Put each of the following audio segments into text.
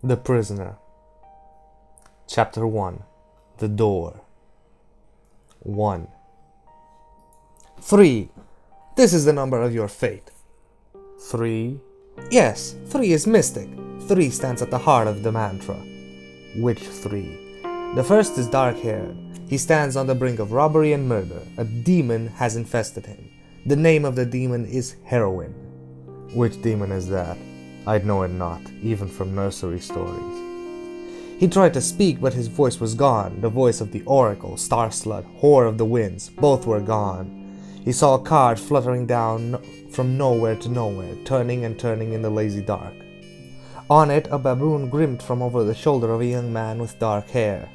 The Prisoner. Chapter 1. The Door. 1. 3. This is the number of your fate. 3. Yes, 3 is mystic. 3 stands at the heart of the mantra. Which 3? The first is dark-haired. He stands on the brink of robbery and murder. A demon has infested him. The name of the demon is Heroin. Which demon is that? I'd know it not, even from nursery stories. He tried to speak, but his voice was gone. The voice of the oracle, star-slut, whore of the winds, both were gone. He saw a card fluttering down from nowhere to nowhere, turning and turning in the lazy dark. On it, a baboon grinned from over the shoulder of a young man with dark hair.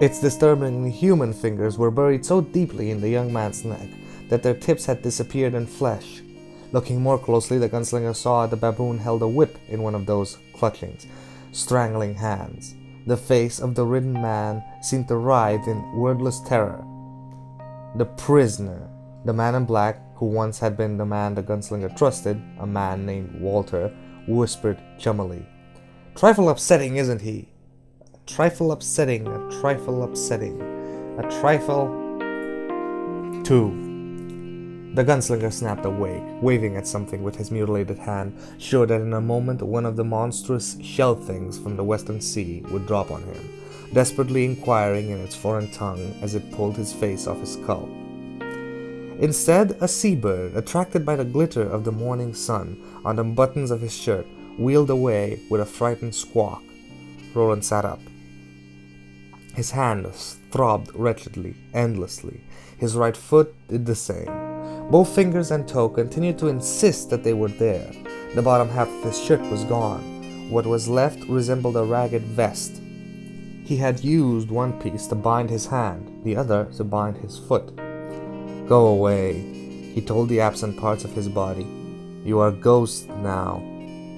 Its disturbingly human fingers were buried so deeply in the young man's neck that their tips had disappeared in flesh. Looking more closely, the gunslinger saw the baboon held a whip in one of those clutching, strangling hands. The face of the ridden man seemed to writhe in wordless terror. The prisoner, the man in black, who once had been the man the gunslinger trusted, a man named Walter, whispered chummily, "Trifle upsetting, isn't he? A trifle upsetting, a trifle upsetting, a trifle..." 2. The gunslinger snapped awake, waving at something with his mutilated hand, sure that in a moment one of the monstrous shell things from the western sea would drop on him, desperately inquiring in its foreign tongue as it pulled his face off his skull. Instead, a seabird, attracted by the glitter of the morning sun on the buttons of his shirt, wheeled away with a frightened squawk. Roland sat up. His hands throbbed wretchedly, endlessly. His right foot did the same. Both fingers and toe continued to insist that they were there. The bottom half of his shirt was gone. What was left resembled a ragged vest. He had used one piece to bind his hand, the other to bind his foot. "Go away," he told the absent parts of his body. "You are ghosts now.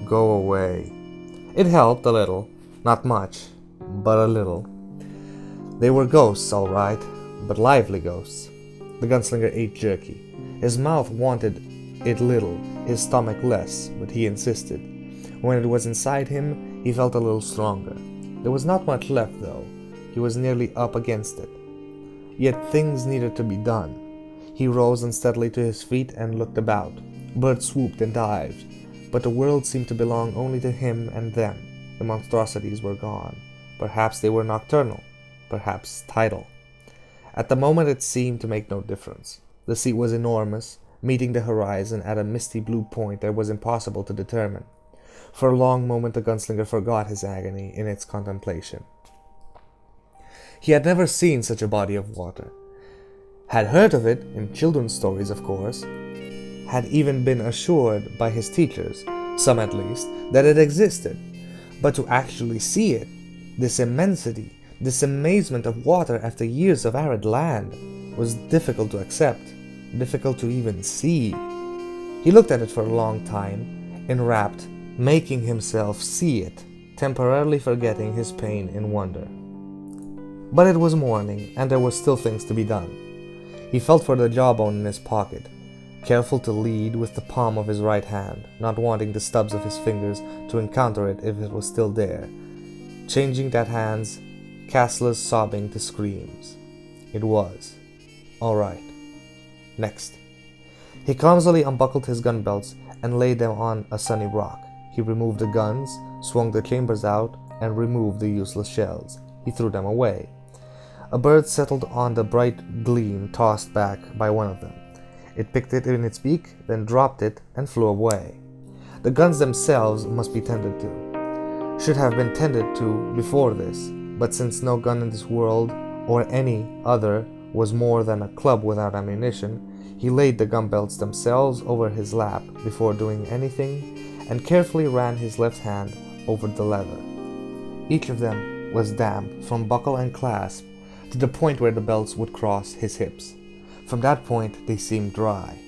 Go away." It helped a little. Not much, but a little. They were ghosts, all right, but lively ghosts. The gunslinger ate jerky. His mouth wanted it little, his stomach less, but he insisted. When it was inside him, he felt a little stronger. There was not much left, though. He was nearly up against it. Yet things needed to be done. He rose unsteadily to his feet and looked about. Birds swooped and dived, but the world seemed to belong only to him and them. The monstrosities were gone. Perhaps they were nocturnal, perhaps tidal. At the moment it seemed to make no difference. The sea was enormous, meeting the horizon at a misty blue point that was impossible to determine. For a long moment the gunslinger forgot his agony in its contemplation. He had never seen such a body of water. Had heard of it in children's stories, of course. Had even been assured by his teachers, some at least, that it existed. But to actually see it, this immensity, this amazement of water after years of arid land, was difficult to accept, difficult to even see. He looked at it for a long time, enwrapped, making himself see it, temporarily forgetting his pain in wonder. But it was morning, and there were still things to be done. He felt for the jawbone in his pocket, careful to lead with the palm of his right hand, not wanting the stubs of his fingers to encounter it if it was still there, changing that hand's castless sobbing to screams. It was. All right. Next. He clumsily unbuckled his gun belts and laid them on a sunny rock. He removed the guns, swung the chambers out, and removed the useless shells. He threw them away. A bird settled on the bright gleam tossed back by one of them. It picked it in its beak, then dropped it and flew away. The guns themselves must be tended to. Should have been tended to before this, but since no gun in this world, or any other, was more than a club without ammunition, he laid the gun belts themselves over his lap before doing anything, and carefully ran his left hand over the leather. Each of them was damp from buckle and clasp to the point where the belts would cross his hips. From that point they seemed dry.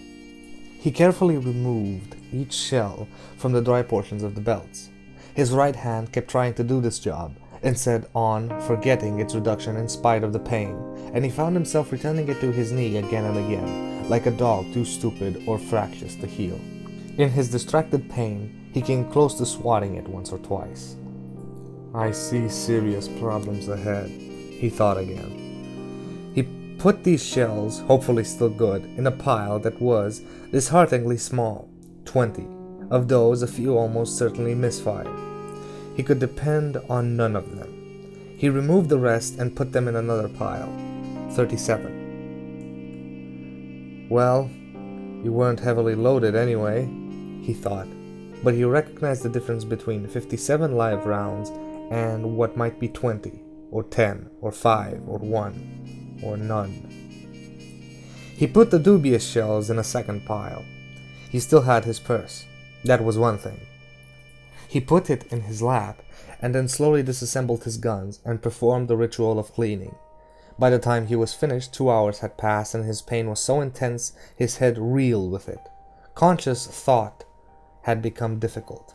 He carefully removed each shell from the dry portions of the belts. His right hand kept trying to do this job, instead on forgetting its reduction in spite of the pain, and he found himself returning it to his knee again and again, like a dog too stupid or fractious to heel. In his distracted pain, he came close to swatting it once or twice. I see serious problems ahead, he thought again. He put these shells, hopefully still good, in a pile that was dishearteningly small, 20. Of those, a few almost certainly misfired. He could depend on none of them. He removed the rest and put them in another pile, 37. Well, you weren't heavily loaded anyway, he thought, but he recognized the difference between 57 live rounds and what might be 20, or 10, or 5, or 1, or none. He put the dubious shells in a second pile. He still had his purse. That was one thing. He put it in his lap, and then slowly disassembled his guns and performed the ritual of cleaning. By the time he was finished, 2 hours had passed, and his pain was so intense his head reeled with it. Conscious thought had become difficult.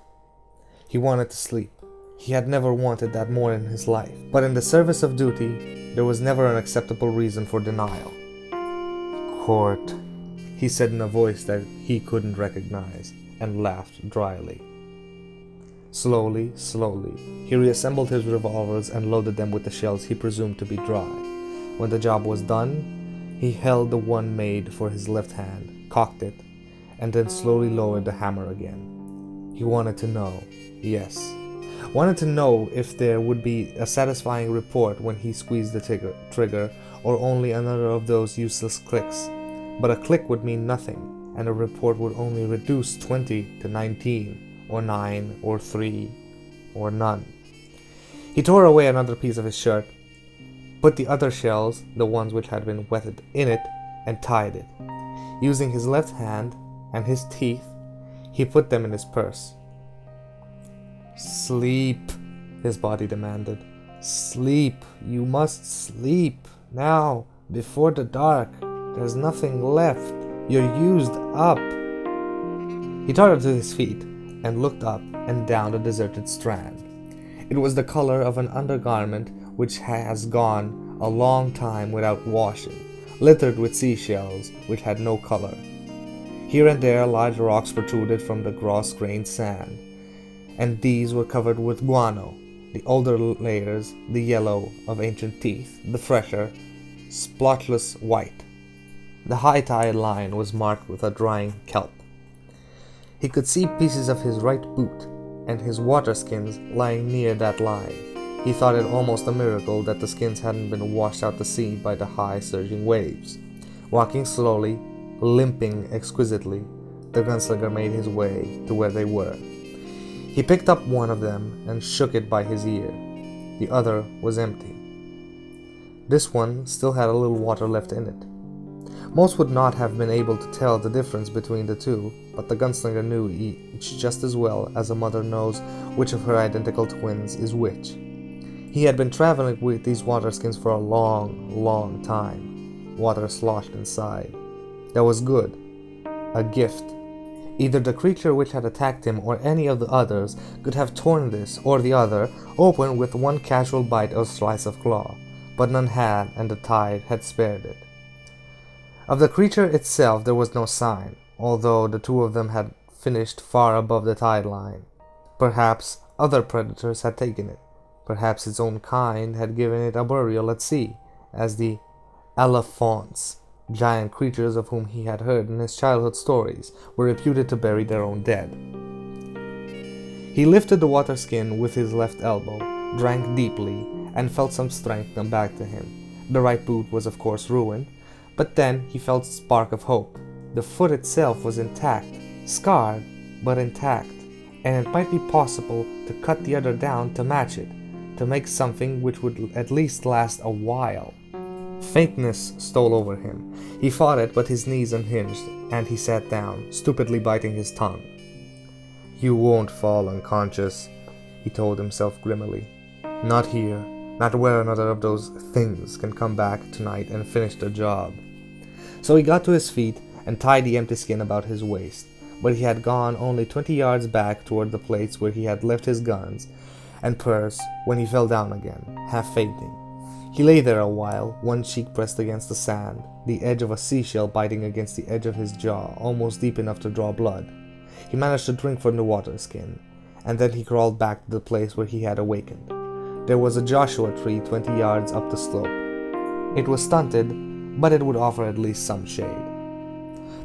He wanted to sleep. He had never wanted that more in his life, but in the service of duty, there was never an acceptable reason for denial. "Court," he said in a voice that he couldn't recognize, and laughed dryly. Slowly, he reassembled his revolvers and loaded them with the shells he presumed to be dry. When the job was done, he held the one made for his left hand, cocked it, and then slowly lowered the hammer again. He wanted to know, yes, wanted to know if there would be a satisfying report when he squeezed the trigger, or only another of those useless clicks. But a click would mean nothing, and a report would only reduce 20 to 19, or 9, or 3, or none. He tore away another piece of his shirt, put the other shells, the ones which had been wetted, in it, and tied it. Using his left hand and his teeth, he put them in his purse. "Sleep," his body demanded. "Sleep. You must sleep. Now, before the dark. There's nothing left. You're used up." He tottered to his feet and looked up and down the deserted strand. It was the color of an undergarment which has gone a long time without washing, littered with seashells which had no color. Here and there large rocks protruded from the gross-grained sand, and these were covered with guano, the older layers the yellow of ancient teeth, the fresher, splotchless white. The high tide line was marked with a drying kelp. He could see pieces of his right boot and his water skins lying near that line. He thought it almost a miracle that the skins hadn't been washed out to sea by the high surging waves. Walking slowly, limping exquisitely, the gunslinger made his way to where they were. He picked up one of them and shook it by his ear. The other was empty. This one still had a little water left in it. Most would not have been able to tell the difference between the two, but the gunslinger knew each just as well as a mother knows which of her identical twins is which. He had been traveling with these waterskins for a long time. Water sloshed inside. That was good. A gift. Either the creature which had attacked him or any of the others could have torn this or the other open with one casual bite or slice of claw, but none had, and the tide had spared it. Of the creature itself there was no sign, although the two of them had finished far above the tide line. Perhaps other predators had taken it. Perhaps its own kind had given it a burial at sea, as the elephants, giant creatures of whom he had heard in his childhood stories, were reputed to bury their own dead. He lifted the water skin with his left elbow, drank deeply, and felt some strength come back to him. The right boot was of course ruined, but then he felt a spark of hope. The foot itself was intact, scarred, but intact, and it might be possible to cut the other down to match it, to make something which would at least last a while. Faintness stole over him. He fought it, but his knees unhinged, and he sat down, stupidly biting his tongue. "You won't fall unconscious," he told himself grimly. "Not here, not where another of those things can come back tonight and finish the job." So he got to his feet and tied the empty skin about his waist, but he had gone only 20 yards back toward the place where he had left his guns and purse when he fell down again, half fainting. He lay there a while, one cheek pressed against the sand, the edge of a seashell biting against the edge of his jaw, almost deep enough to draw blood. He managed to drink from the water skin, and then he crawled back to the place where he had awakened. There was a Joshua tree 20 yards up the slope. It was stunted, but it would offer at least some shade.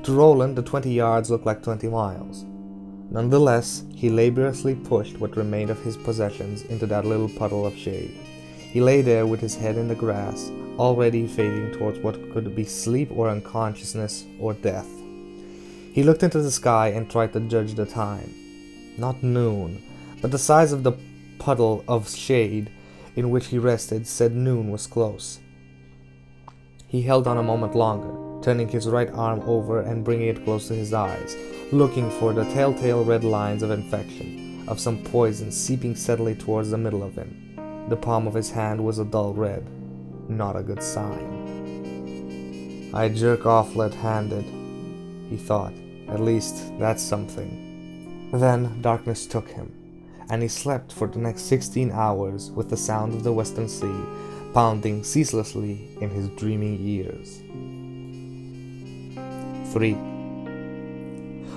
To Roland, the 20 yards looked like 20 miles. Nonetheless, he laboriously pushed what remained of his possessions into that little puddle of shade. He lay there with his head in the grass, already fading towards what could be sleep or unconsciousness or death. He looked into the sky and tried to judge the time. Not noon, but the size of the puddle of shade in which he rested said noon was close. He held on a moment longer, turning his right arm over and bringing it close to his eyes, looking for the telltale red lines of infection, of some poison seeping steadily towards the middle of him. The palm of his hand was a dull red. Not a good sign. I jerk off left-handed, he thought. At least that's something. Then darkness took him, and he slept for the next 16 hours with the sound of the western sea pounding ceaselessly in his dreaming ears. 3.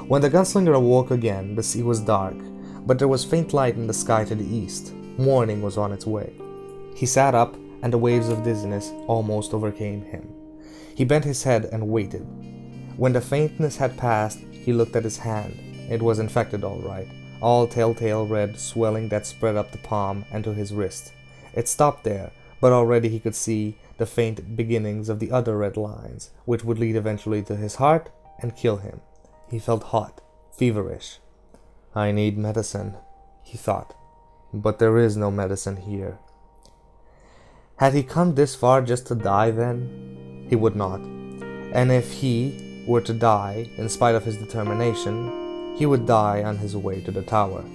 When the gunslinger awoke again, the sea was dark, but there was faint light in the sky to the east. Morning was on its way. He sat up, and the waves of dizziness almost overcame him. He bent his head and waited. When the faintness had passed, he looked at his hand. It was infected all right, all telltale red swelling that spread up the palm and to his wrist. It stopped there, but already he could see the faint beginnings of the other red lines, which would lead eventually to his heart and kill him. He felt hot, feverish. I need medicine, he thought, but there is no medicine here. Had he come this far just to die then? He would not. And if he were to die, in spite of his determination, he would die on his way to the tower.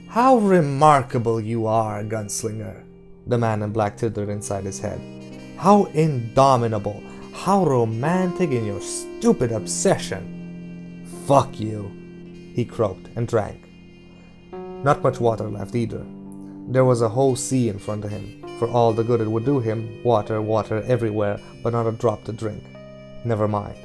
How remarkable you are, Gunslinger, the man in black tittered inside his head. How indomitable, how romantic in your stupid obsession. Fuck you, he croaked and drank. Not much water left either. There was a whole sea in front of him. For all the good it would do him, water, water everywhere, but not a drop to drink. Never mind.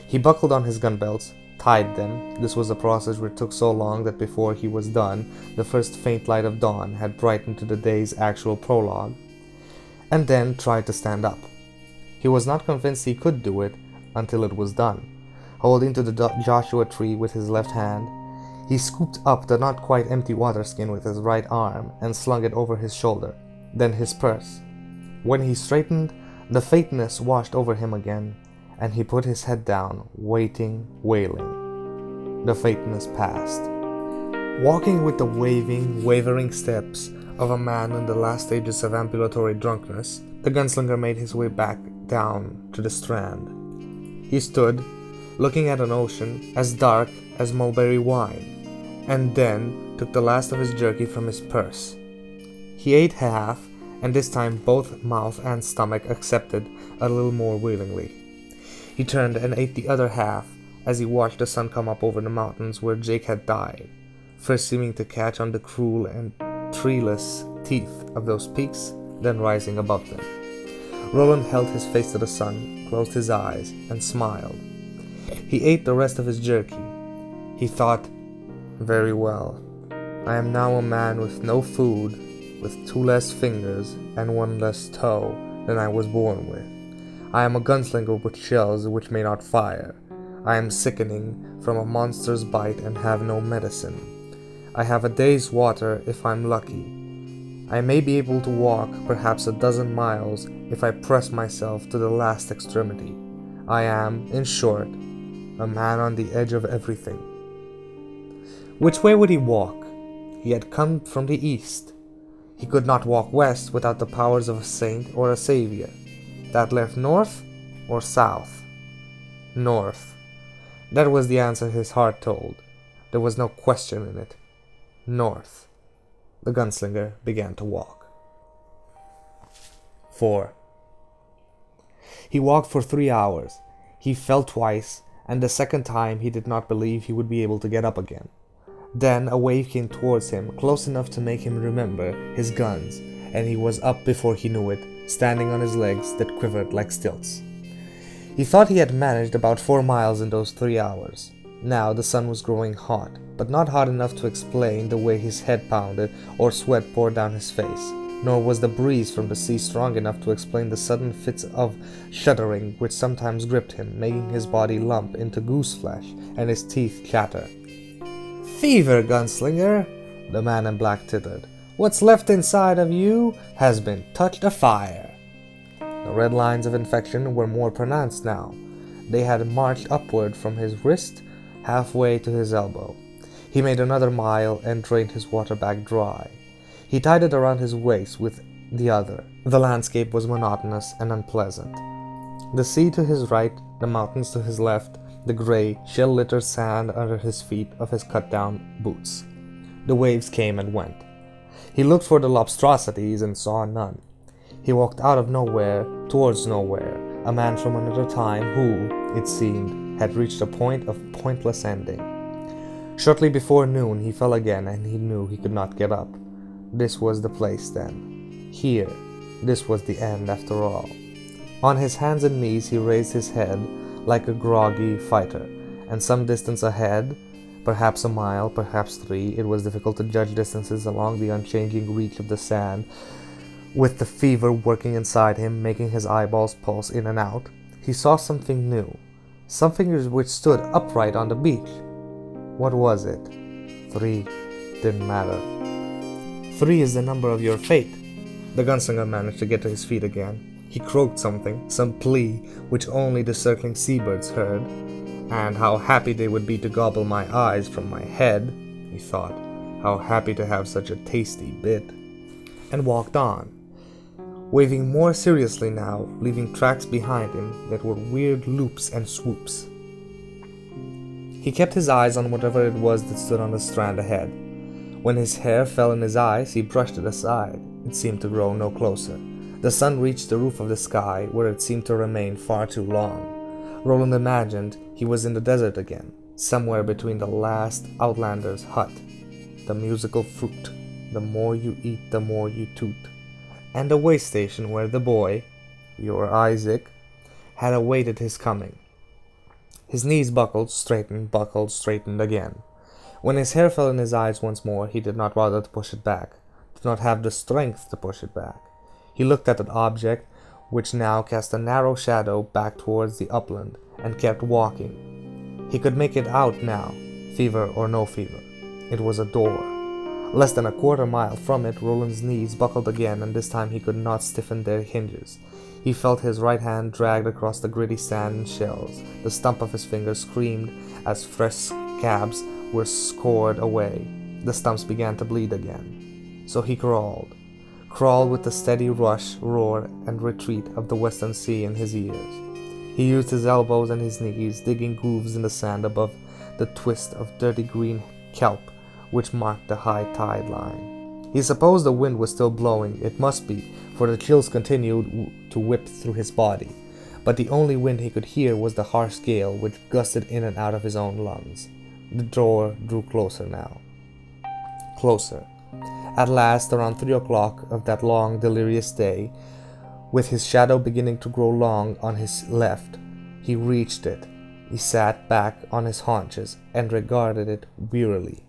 He buckled on his gun belts, tied them. This was a process which took so long that before he was done, the first faint light of dawn had brightened to the day's actual prologue, and then tried to stand up. He was not convinced he could do it until it was done. Holding to the Joshua tree with his left hand, he scooped up the not quite empty water skin with his right arm and slung it over his shoulder, then his purse. When he straightened, the faintness washed over him again, and he put his head down, waiting, wailing. The faintness passed. Walking with the wavering steps of a man in the last stages of ambulatory drunkenness, the gunslinger made his way back down to the strand. He stood, looking at an ocean as dark as mulberry wine, and then took the last of his jerky from his purse. He ate half, and this time both mouth and stomach accepted a little more willingly. He turned and ate the other half as he watched the sun come up over the mountains where Jake had died, first seeming to catch on the cruel and treeless teeth of those peaks, then rising above them. Roland held his face to the sun, closed his eyes, and smiled. He ate the rest of his jerky. He thought, very well, I am now a man with no food, with 2 less fingers and 1 less toe than I was born with. I am a gunslinger with shells which may not fire. I am sickening from a monster's bite and have no medicine. I have a day's water if I'm lucky. I may be able to walk perhaps a dozen miles if I press myself to the last extremity. I am, in short, a man on the edge of everything. Which way would he walk? He had come from the east. He could not walk west without the powers of a saint or a savior. That left north or south? North. That was the answer his heart told. There was no question in it. North. The gunslinger began to walk. 4. He walked for 3 hours. He fell twice, and the second time he did not believe he would be able to get up again. Then a wave came towards him, close enough to make him remember his guns, and he was up before he knew it, standing on his legs that quivered like stilts. He thought he had managed about 4 miles in those 3 hours. Now the sun was growing hot, but not hot enough to explain the way his head pounded or sweat poured down his face, nor was the breeze from the sea strong enough to explain the sudden fits of shuddering which sometimes gripped him, making his body lump into goose flesh and his teeth chatter. "Fever, Gunslinger," the man in black tittered. "What's left inside of you has been touched afire." The red lines of infection were more pronounced now. They had marched upward from his wrist halfway to his elbow. He made another mile and drained his water bag dry. He tied it around his waist with the other. The landscape was monotonous and unpleasant. The sea to his right, the mountains to his left, the gray, shell-littered sand under his feet of his cut-down boots. The waves came and went. He looked for the lobstrosities and saw none. He walked out of nowhere towards nowhere, a man from another time who, it seemed, had reached a point of pointless ending. Shortly before noon he fell again, and he knew he could not get up. This was the place then. Here, this was the end after all. On his hands and knees he raised his head like a groggy fighter, and some distance ahead, perhaps a mile, perhaps 3, it was difficult to judge distances along the unchanging reach of the sand, with the fever working inside him, making his eyeballs pulse in and out, he saw something new, something which stood upright on the beach. What was it? 3. Didn't matter. 3 is the number of your fate. The gunslinger managed to get to his feet again. He croaked something, some plea which only the circling seabirds heard. And how happy they would be to gobble my eyes from my head, he thought. How happy to have such a tasty bit. And walked on, waving more seriously now, leaving tracks behind him that were weird loops and swoops. He kept his eyes on whatever it was that stood on the strand ahead. When his hair fell in his eyes, he brushed it aside. It seemed to grow no closer. The sun reached the roof of the sky, where it seemed to remain far too long. Roland imagined he was in the desert again, somewhere between the last outlander's hut, the musical fruit, the more you eat, the more you toot, and the way station where the boy, your Isaac, had awaited his coming. His knees buckled, straightened again. When his hair fell in his eyes once more, he did not bother to push it back, did not have the strength to push it back. He looked at an object which now cast a narrow shadow back towards the upland, and kept walking. He could make it out now, fever or no fever. It was a door. Less than a quarter mile from it, Roland's knees buckled again, and this time he could not stiffen their hinges. He felt his right hand dragged across the gritty sand and shells. The stump of his finger screamed as fresh scabs were scored away. The stumps began to bleed again. So he crawled with the steady rush, roar, and retreat of the western sea in his ears. He used his elbows and his knees, digging grooves in the sand above the twist of dirty green kelp which marked the high tide line. He supposed the wind was still blowing. It must be, for the chills continued to whip through his body. But the only wind he could hear was the harsh gale which gusted in and out of his own lungs. The door drew closer now. Closer. At last, around 3 o'clock of that long, delirious day, with his shadow beginning to grow long on his left, he reached it. He sat back on his haunches and regarded it wearily.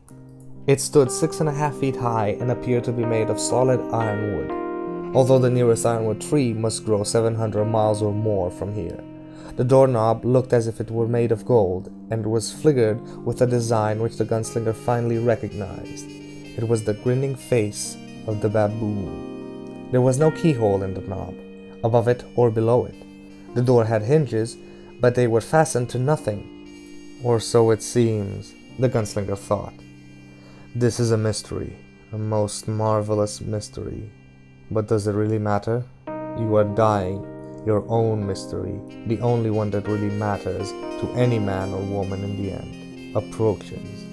It stood 6.5 feet high and appeared to be made of solid ironwood, although the nearest ironwood tree must grow 700 miles or more from here. The doorknob looked as if it were made of gold, and was figured with a design which the gunslinger finally recognized. It was the grinning face of the baboon. There was no keyhole in the knob, above it or below it. The door had hinges, but they were fastened to nothing. Or so it seems, the gunslinger thought. This is a mystery, a most marvelous mystery. But does it really matter? You are dying. Your own mystery, the only one that really matters to any man or woman in the end, approaches.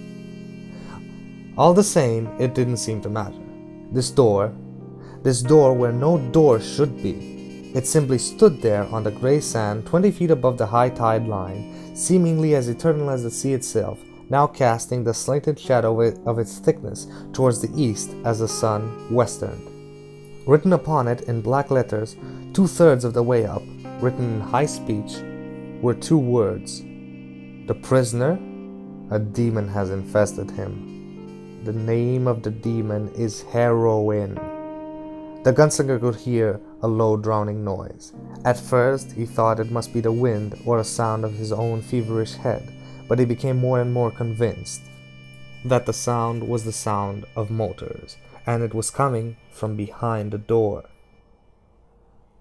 All the same, it didn't seem to matter. This door where no door should be, it simply stood there on the gray sand 20 feet above the high tide line, seemingly as eternal as the sea itself, now casting the slanted shadow of its thickness towards the east as the sun westerned. Written upon it in black letters, 2/3 of the way up, written in high speech, were 2 words: the prisoner A demon has infested him. The name of the demon is heroin. The gunslinger could hear a low drowning noise. At first, he thought it must be the wind or a sound of his own feverish head, but he became more and more convinced that the sound was the sound of motors, and it was coming from behind the door.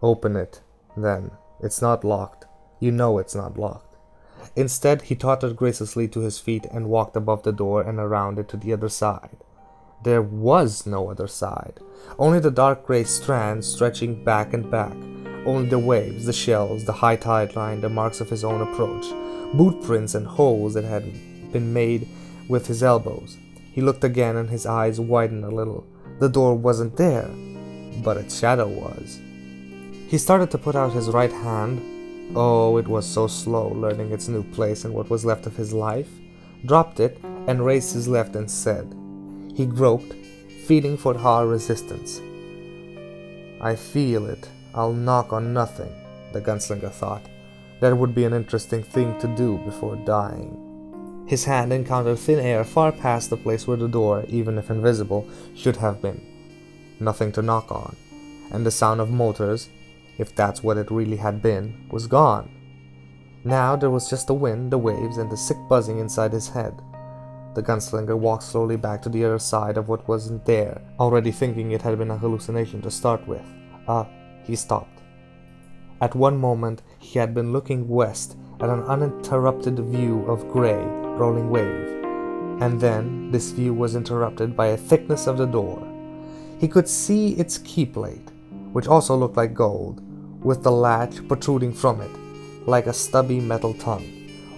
Open it, then. It's not locked. You know it's not locked. Instead, he tottered graciously to his feet and walked above the door and around it to the other side. There was no other side. Only the dark gray strands stretching back and back. Only the waves, the shells, the high tide line, the marks of his own approach. Boot prints and holes that had been made with his elbows. He looked again and his eyes widened a little. The door wasn't there, but its shadow was. He started to put out his right hand. Oh, it was so slow, learning its new place in what was left of his life. Dropped it and raised his left and said. He groped, feeling for hard resistance. I feel it. I'll knock on nothing, the gunslinger thought. That would be an interesting thing to do before dying. His hand encountered thin air far past the place where the door, even if invisible, should have been. Nothing to knock on, and the sound of motors, if that's what it really had been, was gone. Now there was just the wind, the waves, and the sick buzzing inside his head. The gunslinger walked slowly back to the other side of what wasn't there, already thinking it had been a hallucination to start with. He stopped. At one moment, he had been looking west at an uninterrupted view of gray, rolling wave, and then this view was interrupted by a thickness of the door. He could see its key plate, which also looked like gold, with the latch protruding from it, like a stubby metal tongue.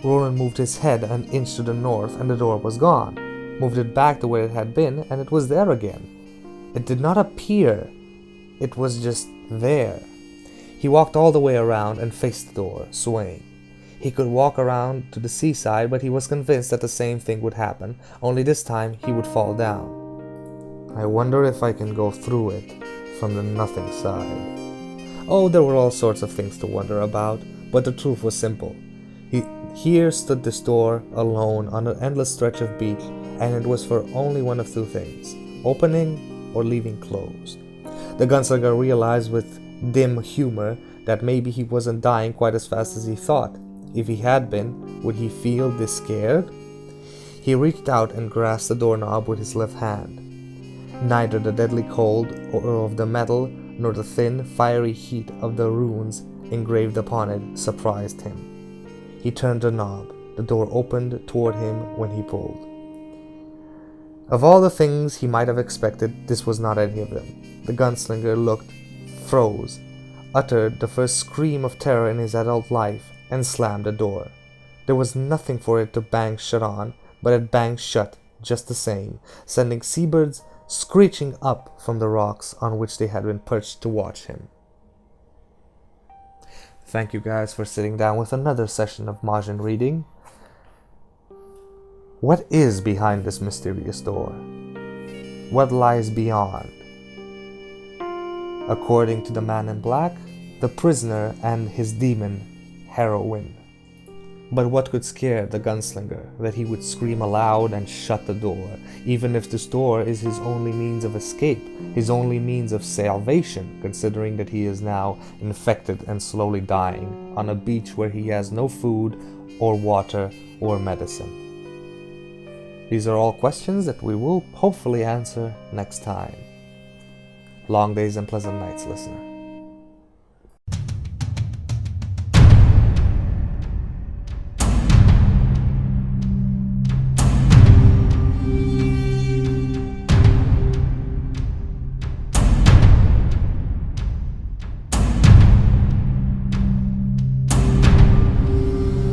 Roland moved his head an inch to the north and the door was gone, moved it back to where it had been and it was there again. It did not appear, it was just there. He walked all the way around and faced the door, swaying. He could walk around to the seaside, but he was convinced that the same thing would happen, only this time he would fall down. I wonder if I can go through it from the nothing side. Oh, there were all sorts of things to wonder about, but the truth was simple. Here stood this door, alone, on an endless stretch of beach, and it was for only one of two things, opening or leaving closed. The gunslinger realized with dim humor that maybe he wasn't dying quite as fast as he thought. If he had been, would he feel this scared? He reached out and grasped the doorknob with his left hand. Neither the deadly cold of the metal nor the thin, fiery heat of the runes engraved upon it surprised him. He turned the knob. The door opened toward him when he pulled. Of all the things he might have expected, this was not any of them. The gunslinger looked, froze, uttered the first scream of terror in his adult life, and slammed the door. There was nothing for it to bang shut on, but it banged shut just the same, sending seabirds screeching up from the rocks on which they had been perched to watch him. Thank you guys for sitting down with another session of Majin reading. What is behind this mysterious door? What lies beyond? According to the man in black, the prisoner and his demon, heroin. But what could scare the gunslinger that he would scream aloud and shut the door, even if this door is his only means of escape, his only means of salvation, considering that he is now infected and slowly dying on a beach where he has no food or water or medicine? These are all questions that we will hopefully answer next time. Long days and pleasant nights, listener.